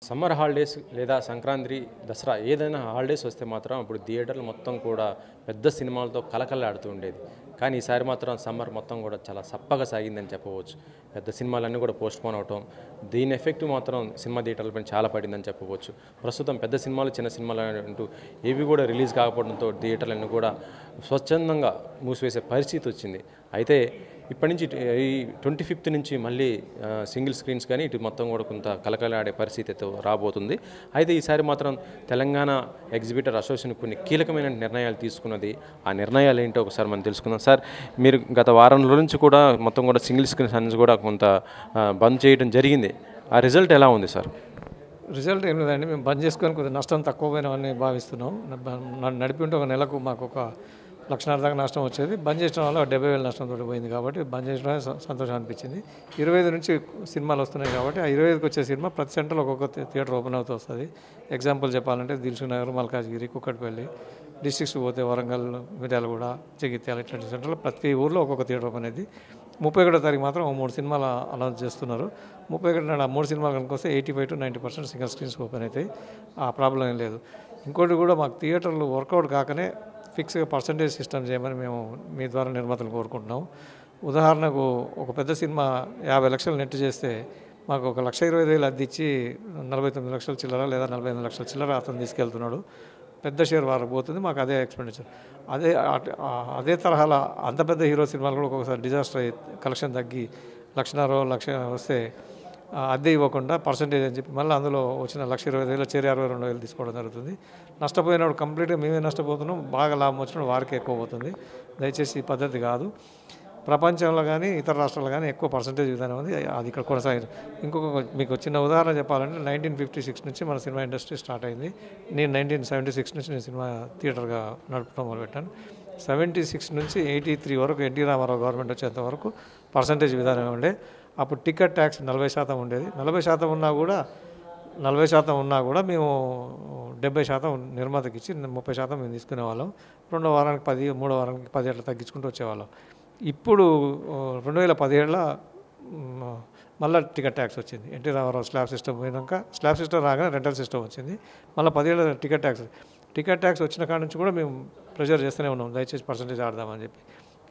Summer holidays లేదా సంక్రాంతి, దసరా ఏదైనా holidays వస్తే మాత్రం అప్పుడు థియేటర్లు మొత్తం కూడా పెద్ద సినిమాలతో కలకలాడుతూ ఉండేది. కానీ ఈసారి మాత్రం సమ్మర్ మొత్తం కూడా చాలా సప్పగా సాగిందని చెప్పవచ్చు. పెద్ద సినిమాలన్నీ కూడా పోస్ట్‌పోన్ అవ్వటం, దీని ఎఫెక్ట్ మాత్రం సినిమా థియేటర్లపైన చాలా పడిందని చెప్పవచ్చు. ప్రస్తుతం పెద్ద సినిమాలు, చిన్న సినిమాలు అంటూ ఏవి కూడా రిలీజ్ కాకపోవడంతో థియేటర్లన్నీ కూడా స్వచ్ఛందంగా మూసివేసే పరిస్థితి వచ్చింది. అయితే ఇప్పటి నుంచి ఈ 25th నుంచి మళ్ళీ సింగిల్ స్క్రీన్స్ కానీ ఇటు మొత్తం కూడా కొంత కలకలాడే పరిస్థితితో రాబోతుంది. అయితే ఈసారి మాత్రం తెలంగాణ ఎగ్జిబిటర్ అసోసియేషన్ కొన్ని కీలకమైన నిర్ణయాలు తీసుకున్నది. ఆ నిర్ణయాలు ఏంటో ఒకసారి మనం తెలుసుకుందాం. సార్, మీరు గత వారం రోజుల నుంచి కూడా మొత్తం కూడా సింగిల్ స్క్రీన్స్ అన్ని కూడా కొంత బంద్ చేయడం జరిగింది. ఆ రిజల్ట్ ఎలా ఉంది సార్? రిజల్ట్ ఏం లేదండి. మేము బంద్ చేసుకొని కొద్దిగా నష్టం తక్కువ పోయినామని భావిస్తున్నాం. నడిపి ఉంటే ఒక నెలకు మాకు ఒక 1,50,000 దాకా నష్టం వచ్చేది. బంద్ చేయడం వల్ల 70,000 నష్టంతో పోయింది కాబట్టి బంద్ చేయడమే సంతోషం అనిపించింది. 25 నుంచి సినిమాలు వస్తున్నాయి కాబట్టి ఆ 25కి వచ్చే సినిమా ప్రతి సెంటర్లో ఒక్కొక్క థియేటర్ ఓపెన్ అవుతూ వస్తుంది. ఎగ్జాంపుల్ చెప్పాలంటే దిల్సుఖ్ నగర్, మల్కాజ్గిరి, కుక్కట్పల్లి, డిస్ట్రిక్ట్స్ పోతే వరంగల్, మిర్యాలగూడ, జగిత్యాల ఇట్లాంటి సెంటర్లో ప్రతి ఊర్లో ఒక్కొక్క థియేటర్ ఓపెన్ అయింది. 31వ తారీఖు మాత్రం 3 సినిమాలు అనౌన్స్ చేస్తున్నారు. 31 నాడు ఆ 3 సినిమాలు కనుక వస్తే 85 to 90% సింగిల్ స్క్రీన్స్ ఓపెన్ అవుతాయి. ఆ ప్రాబ్లం ఏం లేదు. ఇంకోటి కూడా మాకు థియేటర్లు వర్కౌట్ కాకనే ఫిక్స్గా పర్సంటేజ్ సిస్టమ్ చేయమని మేము మీ ద్వారా నిర్మాతలు కోరుకుంటున్నాం. ఉదాహరణకు ఒక పెద్ద సినిమా 50 లక్షలు నెట్ చేస్తే మాకు ఒక 1,25,000 అద్దె ఇచ్చి 49 లక్షల చిల్లర లేదా 48 లక్షల చిల్లర అతను తీసుకెళ్తున్నాడు. పెద్ద షేర్ వారికి పోతుంది, మాకు అదే ఎక్స్పెండిచర్. అదే తరహాలో అంత పెద్ద హీరో సినిమాలు కూడా ఒక్కొక్కసారి డిజాస్టర్ అయ్యి కలెక్షన్ తగ్గి 1,50,000 లక్ష వస్తే అద్దె ఇవ్వకుండా పర్సంటేజ్ అని చెప్పి మళ్ళీ అందులో వచ్చిన 1,20,000 చేరి 62,000 తీసుకోవడం జరుగుతుంది. నష్టపోయినప్పుడు కంప్లీట్గా మేమే నష్టపోతున్నాం, బాగా లాభం వచ్చినప్పుడు వారికి ఎక్కువ పోతుంది. దయచేసి ఈ పద్ధతి కాదు. ప్రపంచంలో కానీ ఇతర రాష్ట్రాల్లో కానీ ఎక్కువ పర్సంటేజ్ విధానం ఉంది, అది ఇక్కడ కొనసాగింది. ఇంకొక మీకు చిన్న ఉదాహరణ చెప్పాలంటే 1956 నుంచి మన సినిమా ఇండస్ట్రీ స్టార్ట్ అయింది. నేను 1976 నుంచి నేను సినిమా థియేటర్గా నడుపుతాం మొదలుపెట్టాను. 76 నుంచి 83 వరకు ఎన్టీ రామారావు గవర్నమెంట్ వచ్చేంత వరకు పర్సంటేజ్ విధానం ఉండే. అప్పుడు టికెట్ ట్యాక్స్ 40% ఉండేది. 40% ఉన్నా కూడా మేము 70% నిర్మాతకి ఇచ్చి 30% మేము తీసుకునేవాళ్ళం. రెండో వారానికి 10, మూడో వారానికి 10 అట్లా తగ్గించుకుంటూ వచ్చేవాళ్ళం. ఇప్పుడు 2017లో మళ్ళీ టికెట్ ట్యాక్స్ వచ్చింది. ఎన్టీ రామారావు స్లాబ్ సిస్టమ్ పోయినాక స్లాబ్ సిస్టమ్ రాగానే రెంటల్ సిస్టమ్ వచ్చింది. మళ్ళీ 10 ఏళ్ళ టికెట్ ట్యాక్స్ వచ్చిన కాడ నుంచి కూడా మేము ప్రెషర్ చేస్తూనే ఉన్నాం, దయచేసి పర్సంటేజ్ ఆడదామని చెప్పి.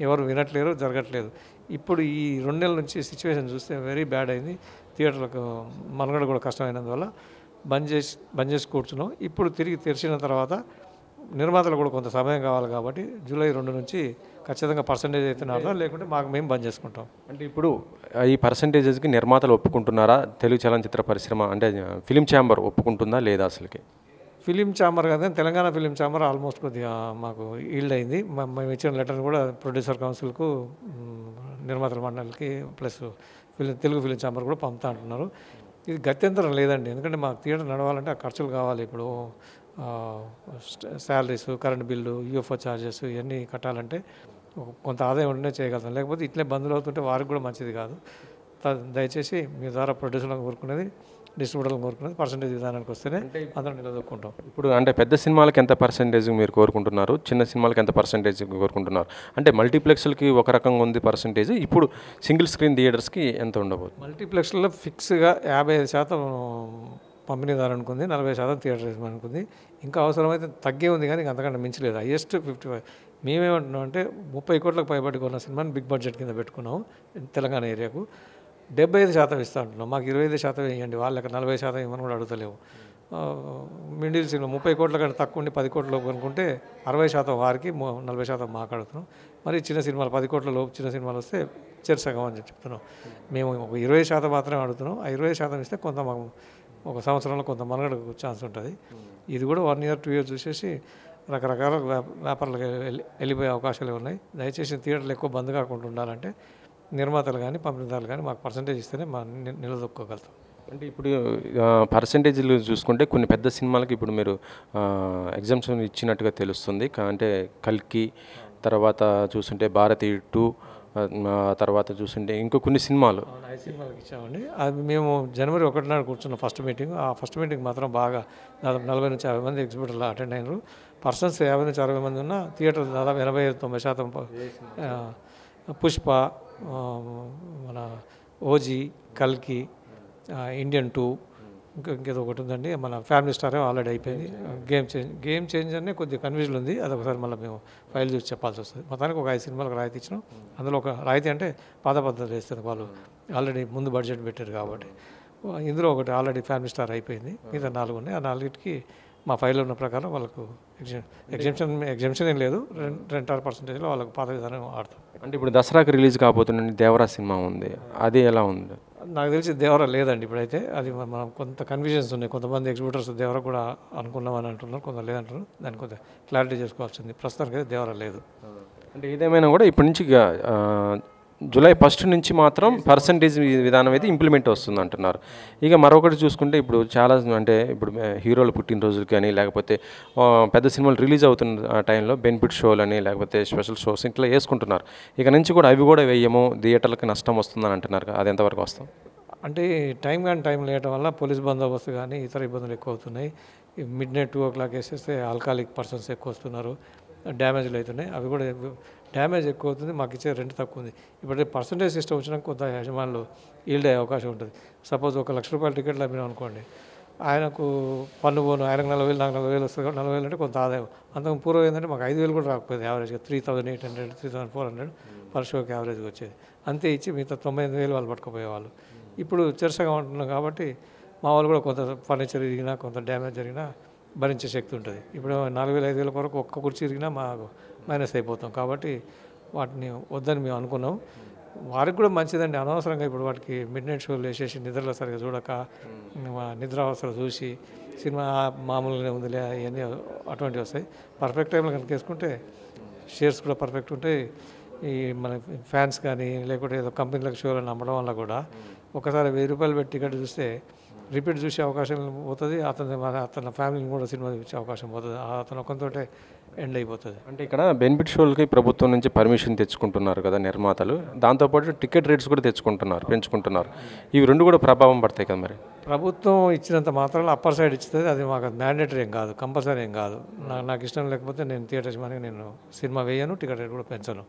ఎవరు వినట్లేరు, జరగట్లేదు. ఇప్పుడు ఈ 2 నెలల నుంచి సిచ్యువేషన్ చూస్తే వెరీ బ్యాడ్ అయింది. థియేటర్లకు మనుగడ కూడా కష్టమైనందువల్ల బంద్ చేసి కూర్చున్నాం. ఇప్పుడు తిరిగి తెరిచిన తర్వాత నిర్మాతలు కూడా కొంత సమయం కావాలి కాబట్టి జూలై 2 నుంచి ఖచ్చితంగా పర్సంటేజ్ అయితే ఆడదాం, లేకుంటే మేము బంద్ చేసుకుంటాం. అంటే ఇప్పుడు ఈ పర్సంటేజెస్కి నిర్మాతలు ఒప్పుకుంటున్నారా? తెలుగు చలనచిత్ర పరిశ్రమ అంటే ఫిలిం ఛాంబర్ ఒప్పుకుంటుందా లేదా? అసలుకి ఫిలిం ఛాంబర్ కదా, తెలంగాణ ఫిలిం ఛాంబర్ ఆల్మోస్ట్ కొద్దిగా మాకు ఈల్డ్ అయింది. మేము ఇచ్చిన లెటర్ కూడా ప్రొడ్యూసర్ కౌన్సిల్కు, నిర్మాతల మండలికి ప్లస్ తెలుగు ఫిలిం ఛాంబర్ కూడా పంపుతా అంటున్నారు. ఇది గత్యంతరం లేదండి, ఎందుకంటే మాకు థియేటర్ నడవాలంటే ఆ ఖర్చులు కావాలి. ఇప్పుడు salaries, current bill, UFO charges ఇవన్నీ కట్టాలంటే కొంత ఆదాయం ఉంటేనే చేయగలుగుతాం, లేకపోతే ఇట్లే బంధులు అవుతుంటే వారికి కూడా మంచిది కాదు. దయచేసి మీ ద్వారా ప్రొడ్యూసర్లను కోరుకునేది, డిస్ట్రిబ్యూటర్లను కోరుకునేది పర్సంటేజ్ విధానానికి వస్తేనే అందరం నిలదొక్కుంటాం. ఇప్పుడు అంటే పెద్ద సినిమాలకి ఎంత పర్సంటేజ్ మీరు కోరుకుంటున్నారు, చిన్న సినిమాలకి ఎంత పర్సంటేజ్ కోరుకుంటున్నారు? అంటే మల్టీప్లెక్స్లకి ఒక రకంగా ఉంది పర్సంటేజ్, ఇప్పుడు సింగిల్ స్క్రీన్ థియేటర్స్కి ఎంత ఉండబోతుంది? మల్టీప్లెక్స్లో ఫిక్స్గా 55% పంపిణీదారు అనుకుంది, 40% థియేటర్ అనుకుంది. ఇంకా అవసరమైతే తగ్గే ఉంది, కానీ అంతకంటే మించలేదు. హైయెస్ట్ 55. మేమేమంటున్నాం అంటే 30 కోట్లకు పైబడి కొన్న సినిమాని బిగ్ బడ్జెట్ కింద పెట్టుకున్నాం తెలంగాణ ఏరియాకు. 75% ఇస్తా అంటున్నాం. మాకు 25% వేయండి, వాళ్ళకి 40% ఇవ్వమని కూడా అడుగుతలేము. మిడిల్ సినిమా 30 కోట్ల కంటే తక్కువ ఉండి 10 కోట్ల కొనుక్కుంటే 60% వారికి, 40% మాకు అడుగుతున్నాం. మరి చిన్న సినిమాలు 10 కోట్ల లోపు చిన్న సినిమాలు వస్తే సగం అని చెప్తున్నాం. మేము ఒక 20% మాత్రమే అడుగుతున్నాం. ఆ 20% ఇస్తే కొంత మాకు ఒక సంవత్సరంలో కొంత మనుగడకు ఛాన్స్ ఉంటుంది. ఇది కూడా 1 year 2 years చూసేసి రకరకాల వ్యాపారాలకు వెళ్ళిపోయే అవకాశాలు ఉన్నాయి. దయచేసి థియేటర్లు ఎక్కువ బంద్ కాకుండా ఉండాలంటే నిర్మాతలు కానీ పంపిణీదారులు కానీ మాకు పర్సంటేజ్ ఇస్తేనే నిలదొక్కోగలుగుతాం. అంటే ఇప్పుడు పర్సంటేజ్లు చూసుకుంటే కొన్ని పెద్ద సినిమాలకి ఇప్పుడు మీరు ఎగ్జామ్షన్ ఇచ్చినట్టుగా తెలుస్తుంది. అంటే కల్కి, తర్వాత చూస్తుంటే భారతి 2, తర్వాత చూస్తుంటే ఇంకో కొన్ని సినిమాలు 5 సినిమాలకు ఇచ్చామండి. అది మేము జనవరి 1 నాడు కూర్చున్న ఫస్ట్ మీటింగ్. ఆ ఫస్ట్ మీటింగ్ మాత్రం బాగా దాదాపు 40 నుంచి 50 మంది ఎగ్జిబిటర్లు అటెండ్ అయినారు. పర్సన్స్ 50 నుంచి 60 మంది ఉన్న థియేటర్ దాదాపు 85-90% పుష్ప, మన ఓజీ, కల్కి, ఇండియన్ 2, ఇంకేదో ఒకటి ఉందండి, మన ఫ్యామిలీ స్టార్ ఆల్రెడీ అయిపోయింది. గేమ్ చేంజర్నే కొద్దిగా కన్ఫ్యూజన్ ఉంది, అదొకసారి మళ్ళీ మేము ఫైల్ చూసి చెప్పాల్సి వస్తుంది. మొత్తానికి ఒక 5 సినిమాలకు రాయితీ ఇచ్చినాం. అందులో ఒక రాయితీ అంటే పాత పద్ధతి వేస్తుంది, వాళ్ళు ఆల్రెడీ ముందు బడ్జెట్ పెట్టారు కాబట్టి. ఇందులో ఒకటి ఆల్రెడీ ఫ్యామిలీ స్టార్ అయిపోయింది, మిగతా 4 ఉన్నాయి. ఆ 4కి మా ఫైల్లో ఉన్న ప్రకారం వాళ్ళకు ఎగ్జామ్షన్ ఏం లేదు, 2% వాళ్ళకు పాత విధానం ఆడతాం. అంటే ఇప్పుడు దసరాకి రిలీజ్ కాబోతున్న దేవరా సినిమా ఉంది, అది ఎలా ఉంది? నాకు తెలిసి దేవరా లేదండి ఇప్పుడైతే. అది మనం కొంత కన్ఫ్యూజన్స్ ఉన్నాయి. కొంతమంది ఎగ్జిబిటర్స్ దేవరా కూడా అనుకున్నామని అంటున్నారు, కొంత లేదంటున్నారు. దాన్ని కొంత క్లారిటీ చేసుకోవాల్సింది. ప్రస్తుతానికి అయితే దేవరా లేదు. అంటే ఏదేమైనా కూడా ఇప్పటి నుంచి జూలై 1 నుంచి మాత్రం పర్సంటేజ్ విధానం అయితే ఇంప్లిమెంట్ వస్తుంది అంటున్నారు. ఇక మరొకటి చూసుకుంటే ఇప్పుడు చాలా అంటే ఇప్పుడు హీరోల పుట్టినరోజులు కానీ లేకపోతే పెద్ద సినిమాలు రిలీజ్ అవుతున్న టైంలో బెనిఫిట్ షోలు అని లేకపోతే స్పెషల్ షోస్ ఇట్లా వేసుకుంటున్నారు. ఇక నుంచి కూడా అవి కూడా వేయము, థియేటర్లకు నష్టం వస్తుందని అంటున్నారు. అది ఎంతవరకు వస్తాం? అంటే టైం లేయటం వల్ల పోలీస్ బందోబస్తు కానీ ఇతర ఇబ్బందులు ఎక్కువ అవుతున్నాయి. మిడ్నైట్ 2 o'clock వేసేస్తే ఆల్కహాలిక్ పర్సన్స్ ఎక్కువ వస్తున్నారు, డ్యామేజ్లు అవుతున్నాయి. అవి కూడా డ్యామేజ్ ఎక్కువ అవుతుంది, మాకు ఇచ్చే రెంట్ తక్కువ ఉంది. ఇప్పుడు పర్సంటేజ్ సిస్టమ్ వచ్చినాక కొంత యజమానులు ఈల్డ్ అయ్యే అవకాశం ఉంటుంది. సపోజ్ ఒక ₹1,00,000 టికెట్లు అమ్మినాం అనుకోండి, ఆయనకు పన్ను పోను, ఆయనకు 40,000 నాకు 40,000 వస్తుంది కాబట్టి 40,000 అంటే కొంత ఆదాయం. అంతకు పూర్వం ఏంటంటే మాకు 5,000 కూడా రాకపోయింది, యావరేజ్గా 3,800 3,400 పర్ షోకి యావరేజ్గా వచ్చేది. అంతే ఇచ్చి మిగతా 98,000 వాళ్ళు పట్టుకుపోయేవాళ్ళు. ఇప్పుడు చెరసగా ఉంటున్నాం కాబట్టి మా వాళ్ళు కూడా కొంత ఫర్నిచర్ ఇరిగినా కొంత డ్యామేజ్ జరిగినా భరించే శక్తి ఉంటుంది. ఇప్పుడు 4,000 5,000 వరకు ఒక్క కుర్చీ ఇరిగినా మాకు మైనస్ అయిపోతాం. కాబట్టి వాటిని వద్దని మేము అనుకున్నాం. వారికి కూడా మంచిదండి, అనవసరంగా ఇప్పుడు వాటికి మిడ్నైట్ షోలు వేసేసి నిద్రలో సరిగా చూడక నిద్ర అవసరం చూసి సినిమా మామూలుగానే ఉందిలే అవన్నీ అటువంటివి వస్తాయి. పర్ఫెక్ట్ టైంలో కనుక వేసుకుంటే షేర్స్ కూడా పర్ఫెక్ట్ ఉంటాయి. ఈ మన ఫ్యాన్స్ కానీ లేకుంటే ఏదో కంపెనీలకు షోలను అమ్మడం వల్ల కూడా ఒకసారి ₹1000 పెట్టి టికెట్ చూస్తే రిపీట్ చూసే అవకాశం పోతుంది. అతని ఫ్యామిలీని కూడా సినిమా చూసే అవకాశం పోతుంది. అతను ఒకంతోటే ఎండ్ అయిపోతుంది. అంటే ఇక్కడ బెనిఫిట్ షోలకి ప్రభుత్వం నుంచి పర్మిషన్ తెచ్చుకుంటున్నారు కదా నిర్మాతలు, దాంతోపాటు టికెట్ రేట్స్ కూడా పెంచుకుంటున్నారు. ఇవి రెండు కూడా ప్రభావం పడతాయి కదా మరి? ప్రభుత్వం ఇచ్చినంత మాత్రం అప్పర్ సైడ్ ఇస్తుంది, అది మాకు మ్యాండేటరీ ఏం కాదు, కంపల్సరీ ఏం కాదు. నాకు ఇష్టం లేకపోతే నేను థియేటర్ యజమానికి నేను సినిమా వేయను, టికెట్ రేట్ కూడా పెంచను.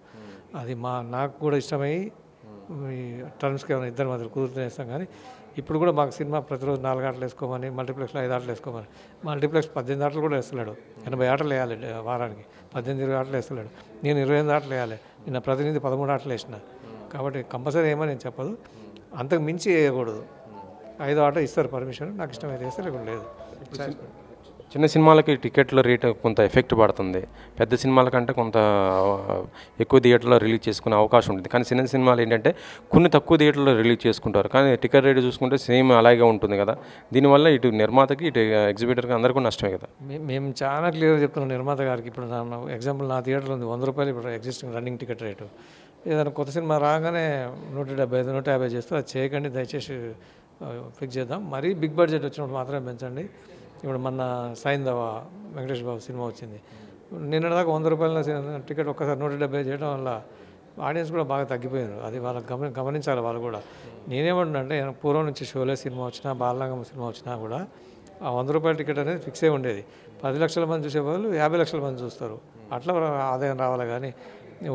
అది నాకు కూడా ఇష్టమై ఈ టర్మ్స్కి ఏమైనా ఇద్దరి మధ్యలో కుదురుతూనే ఇస్తాం. కానీ ఇప్పుడు కూడా మాకు సినిమా ప్రతిరోజు 4 ఆటలు వేసుకోమని, మల్టీప్లెక్స్లో 5 ఆటలు వేసుకోమని. మల్టీప్లెక్స్ 18 ఆటలు కూడా వేస్తలేడు, 80 ఆటలు వేయాలి వారానికి, 18-20 ఆటలు వేస్తలేడు. నేను 28 ఆటలు వేయాలి, నిన్న ప్రతినిధి 13 ఆటలు వేసిన. కాబట్టి కంపల్సరీ ఏమని నేను చెప్పదు, అంతకు మించి వేయకూడదు. 5వ ఆట ఇస్తారు పర్మిషన్, నాకు ఇష్టమైతే వేస్తే లేకుండా లేదు. చిన్న సినిమాలకి టికెట్ల రేట్ కొంత ఎఫెక్ట్ పడుతుంది, పెద్ద సినిమాల కంటే కొంత ఎక్కువ థియేటర్లో రిలీజ్ చేసుకునే అవకాశం ఉంటుంది. కానీ చిన్న సినిమాలు ఏంటంటే కొన్ని తక్కువ థియేటర్లో రిలీజ్ చేసుకుంటారు, కానీ టికెట్ రేట్ చూసుకుంటే సేమ్ అలాగే ఉంటుంది కదా. దీనివల్ల ఇటు నిర్మాతకి ఇటు ఎగ్జిబిటర్కి అందరికీ నష్టమే కదా. మేము చాలా క్లియర్గా చెప్తున్నాం నిర్మాత గారికి. ఇప్పుడు ఎగ్జాంపుల్ నా థియేటర్లో ఉంది ₹100 ఇప్పుడు ఎగ్జిస్టింగ్ రన్నింగ్ టికెట్ రేటు. ఏదైనా కొత్త సినిమా రాగానే 175 150 చేస్తూ అది చేయకండి దయచేసి, ఫిక్స్ చేద్దాం. మరీ బిగ్ బడ్జెట్ వచ్చినప్పుడు మాత్రమే పెంచండి. ఇప్పుడు మన సైంధవ వెంకటేష్ బాబు సినిమా వచ్చింది, నిన్నటిదాకా ₹100 టికెట్ ఒక్కసారి 170 చేయడం వల్ల ఆడియన్స్ కూడా బాగా తగ్గిపోయారు. అది వాళ్ళకి గమనించాలి వాళ్ళు కూడా. నేనేమంటున్నా అంటే పూర్వం నుంచి షోలే సినిమా వచ్చినా బాలరంగం సినిమా వచ్చినా కూడా ఆ ₹100 టికెట్ అనేది ఫిక్స్ అయి ఉండేది. 10 లక్షల మంది చూసేవాళ్ళు 50 లక్షల మంది చూస్తారు, అట్లా ఆదాయం రావాలి. కానీ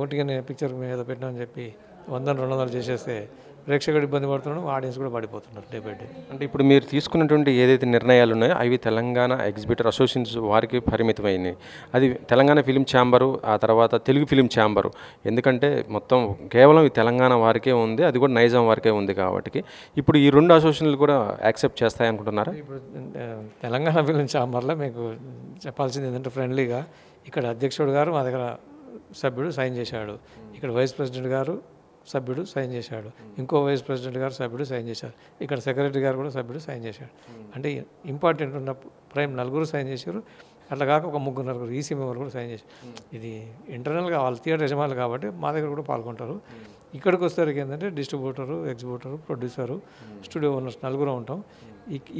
ఒకటిగా నేను పిక్చర్ మీద పెట్టినామని చెప్పి 100-200 చేసేస్తే ప్రేక్షకుడు ఇబ్బంది పడుతున్నాడు, ఆడియన్స్ కూడా పడిపోతున్నారు డే బై డే. అంటే ఇప్పుడు మీరు తీసుకున్నటువంటి ఏదైతే నిర్ణయాలు ఉన్నాయో అవి తెలంగాణ ఎగ్జిబిటర్ అసోసియేషన్స్ వారికి పరిమితమైనవి. అది తెలంగాణ ఫిలిం ఛాంబరు, ఆ తర్వాత తెలుగు ఫిలిం ఛాంబరు. ఎందుకంటే మొత్తం కేవలం ఈ తెలంగాణ వారికే ఉంది, అది కూడా నైజాం వారికే ఉంది. కాబట్టి ఇప్పుడు ఈ 2 అసోసియేషన్లు కూడా యాక్సెప్ట్ చేస్తాయనుకుంటున్నారా? ఇప్పుడు తెలంగాణ ఫిలిం ఛాంబర్లో మీకు చెప్పాల్సింది ఏంటంటే ఫ్రెండ్లీగా ఇక్కడ అధ్యక్షుడు గారు మా దగ్గర సభ్యుడు సైన్ చేశాడు, ఇక్కడ వైస్ ప్రెసిడెంట్ గారు సభ్యుడు సైన్ చేశాడు, ఇంకో వైస్ ప్రెసిడెంట్ గారు సభ్యుడు సైన్ చేశారు, ఇక్కడ సెక్రటరీ గారు కూడా సభ్యుడు సైన్ చేశాడు. అంటే ఇంపార్టెంట్ ఉన్న ప్రైమ్ 4 సైన్ చేశారు. అట్లా కాక ఒక 3-4 ఈసీ మెంబర్ కూడా సైన్ చేశారు. ఇది ఇంటర్నల్గా వాళ్ళ థియేటర్ యజమానులు కాబట్టి మా దగ్గర కూడా పాల్గొంటారు. ఇక్కడికి వచ్చేసరికి ఏంటంటే డిస్ట్రిబ్యూటరు, ఎగ్జిబ్యూటరు, ప్రొడ్యూసరు, స్టూడియో ఓనర్స్ 4 ఉంటాం.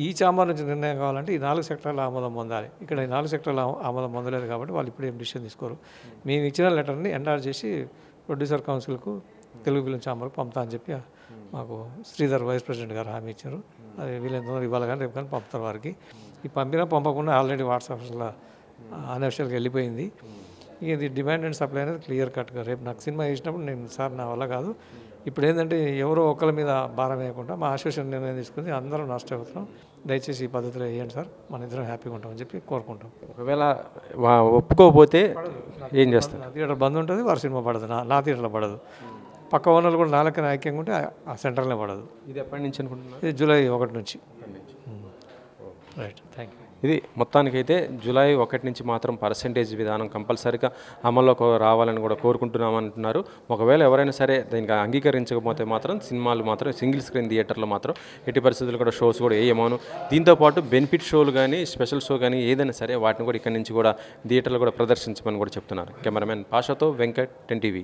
ఈ ఛాంబర్ నుంచి నిర్ణయం కావాలంటే ఈ 4 సెక్టర్ల ఆమోదం పొందాలి. ఇక్కడ ఈ 4 సెక్టర్ల ఆమోదం పొందలేదు కాబట్టి వాళ్ళు ఇప్పుడు ఏం డిసిషన్ తీసుకోరు. మేము ఇచ్చిన లెటర్ని ఎండార్ చేసి ప్రొడ్యూసర్ కౌన్సిల్కు తెలుగు ఫిలిం ఛాంబర్కి పంపుతా అని చెప్పి మాకు శ్రీధర్ వైస్ ప్రెసిడెంట్ గారు హామీ ఇచ్చారు. అది వీళ్ళెంతో ఇవ్వాలి కానీ రేపు కానీ పంపుతారు వారికి. ఈ పంపకుండా ఆల్రెడీ వాట్సాప్లో అనఫిషియల్గా వెళ్ళిపోయింది. ఇది డిమాండ్ అండ్ సప్లై అనేది క్లియర్ కట్గా రేపు నాకు సినిమా వేసినప్పుడు నేను సార్ నా వల్ల కాదు, ఇప్పుడు ఏంటంటే ఎవరో ఒకరి మీద భారం వేయకుండా మా అసోసియేషన్ నిర్ణయం తీసుకుంది, అందరం నష్టపోతున్నాం. దయచేసి ఈ పద్ధతిలో వేయండి సార్, మన ఇద్దరం హ్యాపీగా ఉంటామని చెప్పి కోరుకుంటాం. ఒకవేళ ఒప్పుకోకపోతే ఏం చేస్తారు? నా థియేటర్ బంద్ ఉంటుంది, వారి సినిమా పడదు, నా థియేటర్లో పడదు. పక్క ఓనర్లు కూడా నా లెక్కన ఐక్యంగా ఉంటే ఆ సెంటర్లో పడదు. ఇది ఎప్పటి నుంచి అనుకుంటున్నారు? ఇది జూలై 1 నుంచి. Right, thank you. ఇది మొత్తానికైతే జూలై 1 నుంచి మాత్రం పర్సెంటేజ్ విధానం కంపల్సరీగా అమల్లోకి రావాలని కూడా కోరుకుంటున్నామంటున్నారు. ఒకవేళ ఎవరైనా సరే దీనికి అంగీకరించకపోతే మాత్రం సినిమాలు మాత్రం సింగిల్ స్క్రీన్ థియేటర్లో మాత్రం ఎట్టి పరిస్థితులు కూడా షోస్ కూడా వేయమను. దీంతోపాటు బెనిఫిట్ షోలు కానీ స్పెషల్ షో కానీ ఏదైనా సరే వాటిని కూడా ఇక్కడి నుంచి కూడా థియేటర్లో కూడా ప్రదర్శించమని కూడా చెప్తున్నారు. కెమెరామెన్ పాషాతో వెంకట్, 10 TV.